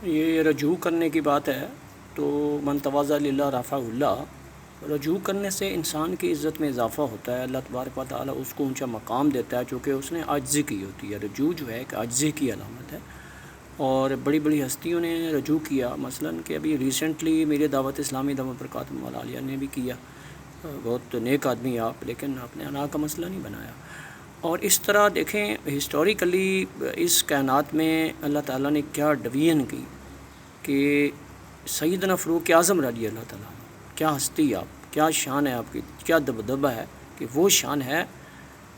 یہ رجوع کرنے کی بات ہے تو من تواضع للہ رفعہ اللہ. رجوع کرنے سے انسان کی عزت میں اضافہ ہوتا ہے. اللہ تبارک و تعالیٰ اس کو اونچا مقام دیتا ہے چونکہ اس نے عاجزی کی ہوتی ہے. رجوع جو ہے ایک عاجزی کی علامت ہے اور بڑی بڑی ہستیوں نے رجوع کیا. مثلا کہ ابھی ریسنٹلی میرے دعوت اسلامی دم برکاتہ عالیہ نے بھی کیا. بہت نیک آدمی آپ، لیکن آپ نے انا کا مسئلہ نہیں بنایا. اور اس طرح دیکھیں ہسٹوریکلی اس کائنات میں اللہ تعالیٰ نے کیا ڈویژن کی کہ سیدنا فاروق اعظم رضی اللہ تعالیٰ، کیا ہستی آپ، کیا شان ہے آپ کی، کیا دبدبہ ہے کہ وہ شان ہے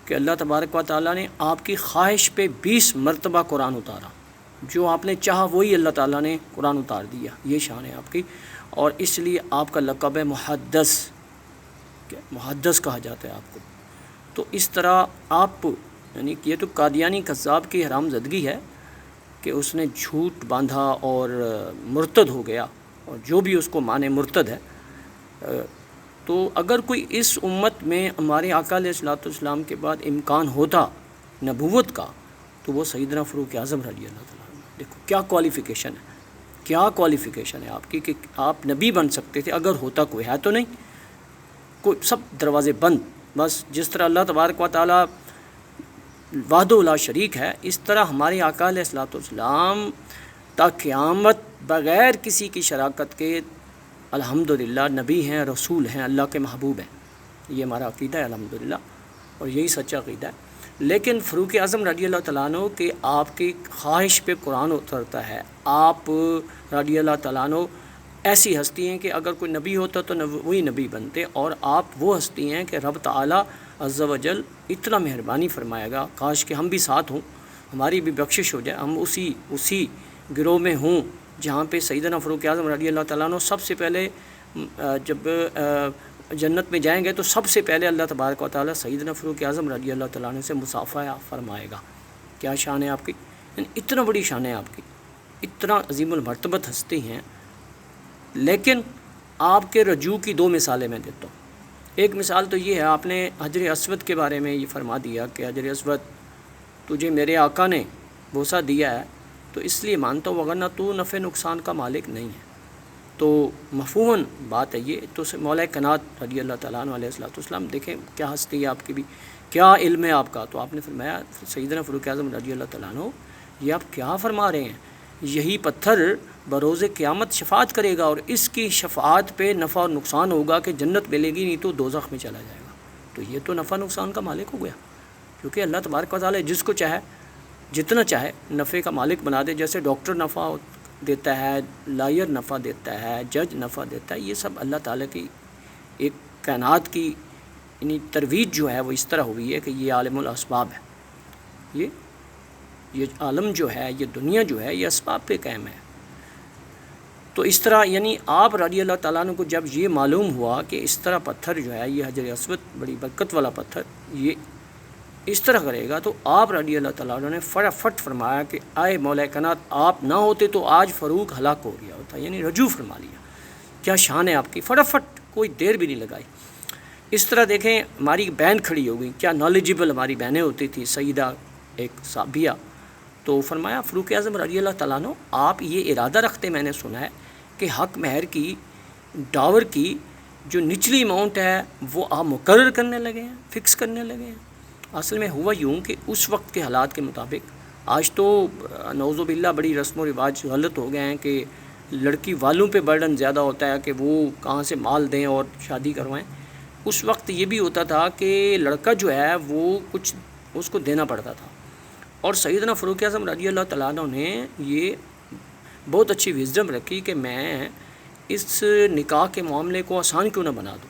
کہ اللہ تبارک و تعالیٰ نے آپ کی خواہش پہ 20 مرتبہ قرآن اتارا. جو آپ نے چاہا وہی اللہ تعالیٰ نے قرآن اتار دیا. یہ شان ہے آپ کی. اور اس لیے آپ کا لقب ہے محدث، محدث کہا جاتا ہے آپ کو. تو اس طرح آپ یعنی کہ یہ تو قادیانی کذاب کی حرام زدگی ہے کہ اس نے جھوٹ باندھا اور مرتد ہو گیا، اور جو بھی اس کو مانے مرتد ہے. تو اگر کوئی اس امت میں ہمارے آقا علیہ الصلوۃ والسلام کے بعد امکان ہوتا نبوت کا تو وہ سیدنا فاروق اعظم رضی اللہ تعالیٰ عنہ. دیکھو کیا کوالیفیکیشن ہے، کیا کوالیفیکیشن ہے آپ کی کہ آپ نبی بن سکتے تھے. اگر ہوتا، کوئی ہے تو نہیں، کوئی سب دروازے بند. بس جس طرح اللہ تبارک و تعالیٰ وحدہ لا شریک ہے، اس طرح ہمارے آقا علیہ الصلوۃ والسلام تا قیامت بغیر کسی کی شراکت کے الحمدللہ نبی ہیں، رسول ہیں، اللہ کے محبوب ہیں. یہ ہمارا عقیدہ ہے الحمدللہ، اور یہی سچا عقیدہ ہے. لیکن فاروق اعظم رضی اللہ تعالیٰ عنہ کہ آپ کی خواہش پہ قرآن اترتا ہے. آپ رضی اللہ تعالیٰ عنہ ایسی ہستی ہیں کہ اگر کوئی نبی ہوتا تو وہی نبی بنتے. اور آپ وہ ہستی ہیں کہ رب تعالیٰ عز و جل اتنا مہربانی فرمائے گا، کاش کہ ہم بھی ساتھ ہوں، ہماری بھی بخشش ہو جائے، ہم اسی گروہ میں ہوں جہاں پہ سیدنا فاروق اعظم رضی اللہ تعالیٰ عنہ سب سے پہلے جب جنت میں جائیں گے تو سب سے پہلے اللہ تبارک و تعالیٰ سیدنا فاروق اعظم رضی اللہ تعالیٰ عنہ سے مصافحہ فرمائے گا. کیا شان ہے آپ کی، اتنا بڑی شان ہے آپ کی، اتنا عظیم المرتبت ہستی ہیں. لیکن آپ کے رجوع کی 2 مثالیں میں دیتا ہوں. ایک مثال تو یہ ہے، آپ نے حجر اسود کے بارے میں یہ فرما دیا کہ حجر اسود تجھے میرے آقا نے بوسہ دیا ہے تو اس لیے مانتا ہوں، وغیرہ تو نفع نقصان کا مالک نہیں ہے. تو مفہوماً بات ہے یہ. تو مولا کائنات رضی اللہ تعالیٰ عنہ علیہ الصلوۃ والسلام، دیکھیں کیا ہستی ہے آپ کی بھی، کیا علم ہے آپ کا. تو آپ نے فرمایا سیدنا فاروق اعظم رضی اللہ تعالیٰ عنہ، یہ آپ کیا فرما رہے ہیں، یہی پتھر بروز قیامت شفاعت کرے گا اور اس کی شفاعت پہ نفع اور نقصان ہوگا کہ جنت ملے گی نہیں تو دوزخ میں چلا جائے گا. تو یہ تو نفع نقصان کا مالک ہو گیا، کیونکہ اللہ تبارک و تعالیٰ جس کو چاہے جتنا چاہے نفع کا مالک بنا دے. جیسے ڈاکٹر نفع دیتا ہے، لائر نفع دیتا ہے، جج نفع دیتا ہے. یہ سب اللہ تعالیٰ کی ایک کائنات کی یعنی ترویج جو ہے وہ اس طرح ہوئی ہے کہ یہ عالم الاسباب ہے. یہ عالم جو ہے، یہ دنیا جو ہے، یہ اسباب پہ قائم ہے. تو اس طرح یعنی آپ رضی اللہ تعالیٰ عنہ کو جب یہ معلوم ہوا کہ اس طرح پتھر جو ہے یہ حجر اسود بڑی برکت والا پتھر یہ اس طرح کرے گا، تو آپ رضی اللہ تعالیٰ عنہ نے فٹافٹ فرمایا کہ آئے مولا کائنات، آپ نہ ہوتے تو آج فاروق ہلاک ہو گیا ہوتا. یعنی رجوع فرما لیا. کیا شان ہے آپ کی، فٹافٹ، کوئی دیر بھی نہیں لگائی. اس طرح دیکھیں ہماری بہن کھڑی ہو گئی، کیا نالجبل ہماری بہنیں ہوتی تھیں. سیدہ ایک صحابیہ، تو فرمایا فاروق اعظم رضی اللہ تعالیٰ عنہ آپ یہ ارادہ رکھتے، میں نے سنا ہے کہ حق مہر کی، ڈاور کی جو نچلی اماؤنٹ ہے وہ آپ مقرر کرنے لگے ہیں، فکس کرنے لگے ہیں. اصل میں ہوا یوں کہ اس وقت کے حالات کے مطابق، آج تو نعوذ باللہ بڑی رسم و رواج غلط ہو گئے ہیں کہ لڑکی والوں پہ برڈن زیادہ ہوتا ہے کہ وہ کہاں سے مال دیں اور شادی کروائیں. اس وقت یہ بھی ہوتا تھا کہ لڑکا جو ہے وہ کچھ اس کو دینا پڑتا تھا. اور سیدنا فاروق اعظم رضی اللہ تعالیٰ عنہ نے یہ بہت اچھی وزڈم رکھی کہ میں اس نکاح کے معاملے کو آسان کیوں نہ بنا دوں،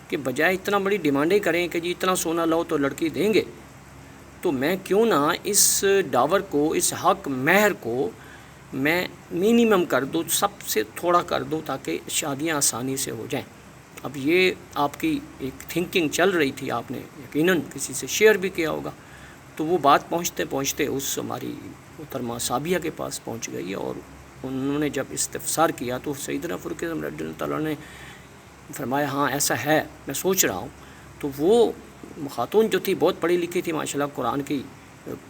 کہ بجائے اتنا بڑی ڈیمانڈیں کریں کہ جی اتنا سونا لاؤ تو لڑکی دیں گے، تو میں کیوں نہ اس ڈاور کو، اس حق مہر کو میں منیمم کر دوں، سب سے تھوڑا کر دوں تاکہ شادیاں آسانی سے ہو جائیں. اب یہ آپ کی ایک تھنکنگ چل رہی تھی، آپ نے یقیناً کسی سے شیئر بھی کیا ہوگا. تو وہ بات پہنچتے پہنچتے اس ہماری محترمہ صابیہ کے پاس پہنچ گئی، اور انہوں نے جب استفسار کیا تو سیدنا فاروق اعظم رضی اللہ تعالیٰ نے فرمایا ہاں ایسا ہے، میں سوچ رہا ہوں. تو وہ خاتون جو تھی بہت پڑھی لکھی تھی ماشاءاللہ، قرآن کی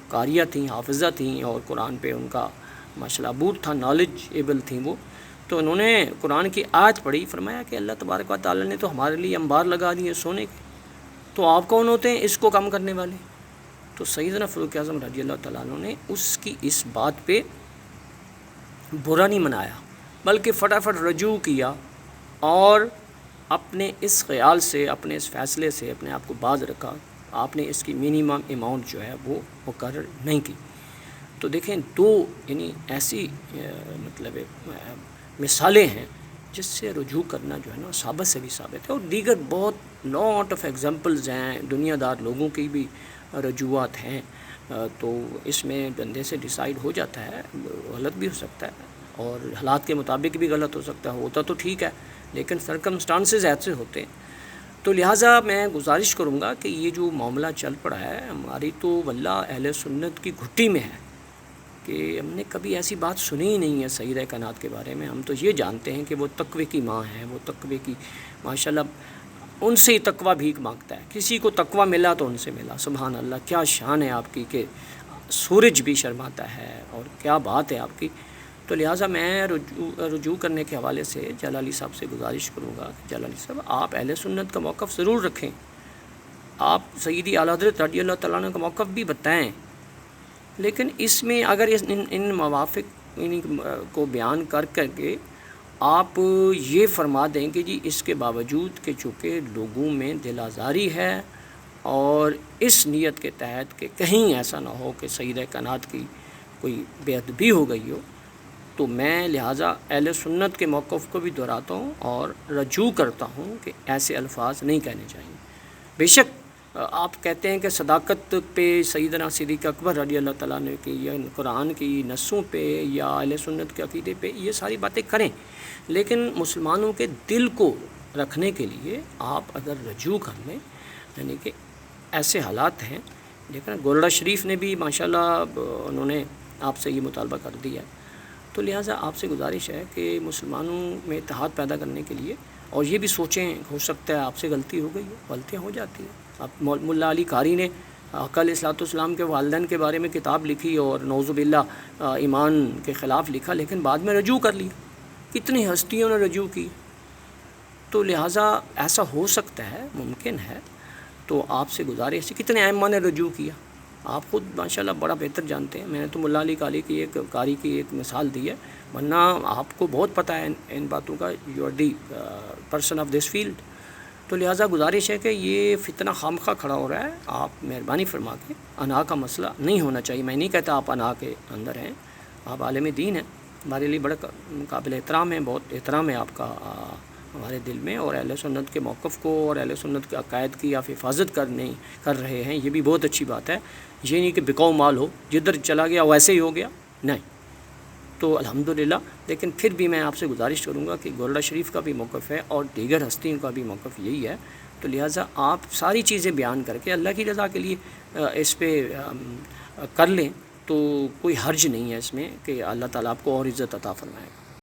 قاریہ تھیں، حافظہ تھیں، اور قرآن پہ ان کا ماشاءاللہ ابور تھا، نالج ایبل تھیں وہ، تو انہوں نے قرآن کی آیت پڑھی، فرمایا کہ اللہ تبارک و تعالیٰ نے تو ہمارے لیے انبار لگا دیے سونے کے، تو آپ کون ہوتے ہیں اس کو کم کرنے والے؟ تو سیدنا فاروق اعظم رضی اللہ تعالیٰ عنہ نے اس کی اس بات پہ برا نہیں منایا، بلکہ فٹافٹ رجوع کیا اور اپنے اس خیال سے، اپنے اس فیصلے سے اپنے آپ کو باز رکھا، آپ نے اس کی منیمم اماؤنٹ جو ہے وہ مقرر نہیں کی۔ تو دیکھیں دو یعنی ایسی مطلب مثالیں ہیں جس سے رجوع کرنا جو ہے نا ثابت سے بھی ثابت ہے، اور دیگر بہت لاٹ آف ایگزامپلز ہیں، دنیا دار لوگوں کی بھی رجوعات ہیں۔ تو اس میں بندے سے ڈیسائیڈ ہو جاتا ہے، غلط بھی ہو سکتا ہے اور حالات کے مطابق بھی غلط ہو سکتا ہے، ہوتا تو ٹھیک ہے لیکن سرکمسٹانسز ایسے ہوتے ہیں۔ تو لہٰذا میں گزارش کروں گا کہ یہ جو معاملہ چل پڑا ہے ہماری تو واللہ اہل سنت کی گھٹی میں ہے کہ ہم نے کبھی ایسی بات سنی ہی نہیں ہے سیدہ کائنات کے بارے میں۔ ہم تو یہ جانتے ہیں کہ وہ تقوی کی ماں ہیں، وہ تقوی کی ماشاءاللہ ان سے ہی تقوی بھیک مانگتا ہے، کسی کو تقوی ملا تو ان سے ملا۔ سبحان اللہ، کیا شان ہے آپ کی کہ سورج بھی شرماتا ہے، اور کیا بات ہے آپ کی۔ تو لہٰذا میں رجوع کرنے کے حوالے سے جلالی صاحب سے گزارش کروں گا کہ جلالی صاحب آپ اہل سنت کا موقف ضرور رکھیں، آپ سیدی اعلیٰ حضرت رضی اللہ تعالیٰ عنہ کا موقف بھی بتائیں، لیکن اس میں اگر ان موافق کو بیان کر کے آپ یہ فرما دیں کہ جی اس کے باوجود کہ چونکہ لوگوں میں دل آزاری ہے اور اس نیت کے تحت کہ کہیں ایسا نہ ہو کہ سیدہ کائنات کی کوئی بے ادبی ہو گئی ہو، تو میں لہٰذا اہل سنت کے موقف کو بھی دہراتا ہوں اور رجوع کرتا ہوں کہ ایسے الفاظ نہیں کہنے چاہیے۔ بے شک آپ کہتے ہیں کہ صداقت پہ سیدنا صدیق اکبر رضی اللہ تعالیٰ عنہ کی یا قرآن کی نصوں پہ یا اہل سنت کے عقیدے پہ یہ ساری باتیں کریں، لیکن مسلمانوں کے دل کو رکھنے کے لیے آپ اگر رجوع کر لیں، یعنی کہ ایسے حالات ہیں، لیکن گولڈا شریف نے بھی ماشاءاللہ انہوں نے آپ سے یہ مطالبہ کر دیا، تو لہٰذا آپ سے گزارش ہے کہ مسلمانوں میں اتحاد پیدا کرنے کے لیے، اور یہ بھی سوچیں ہو سکتا ہے آپ سے غلطی ہو گئی ہے، غلطیاں ہو جاتی ہیں۔ اب ملا علی قاری نے آقا علیہ الصلوۃ والسلام کے والدین کے بارے میں کتاب لکھی اور نعوذ باللہ ایمان کے خلاف لکھا، لیکن بعد میں رجوع کر لیا، کتنی ہستیوں نے رجوع کی۔ تو لہٰذا ایسا ہو سکتا ہے، ممکن ہے، تو آپ سے گزارش ہے کتنے ائمہ نے رجوع کیا، آپ خود ماشاءاللہ بڑا بہتر جانتے ہیں۔ میں نے تو ملا علی قاری کی ایک مثال دی ہے، ورنہ آپ کو بہت پتہ ہے ان باتوں کا، you are the person of this field. تو لہٰذا گزارش ہے کہ یہ فتنہ خامخواہ کھڑا ہو رہا ہے، آپ مہربانی فرما کے، انا کا مسئلہ نہیں ہونا چاہیے۔ میں نہیں کہتا آپ انا کے اندر ہیں، آپ عالم دین ہیں، ہمارے لیے بڑا قابل احترام ہے، بہت احترام ہے آپ کا ہمارے دل میں، اور اہل سنت کے موقف کو اور اہل سنت کے عقائد کی آپ حفاظت کر رہے ہیں، یہ بھی بہت اچھی بات ہے۔ یہ نہیں کہ بکاؤ مال ہو، جدھر چلا گیا ویسے ہی ہو گیا، نہیں۔ تو الحمدللہ، لیکن پھر بھی میں آپ سے گزارش کروں گا کہ گولڈا شریف کا بھی موقف ہے اور دیگر ہستیوں کا بھی موقف یہی ہے، تو لہٰذا آپ ساری چیزیں بیان کر کے اللہ کی رضا کے لیے اس پہ کر لیں، تو کوئی حرج نہیں ہے اس میں کہ اللہ تعالیٰ آپ کو اور عزت عطا فرمائے گا۔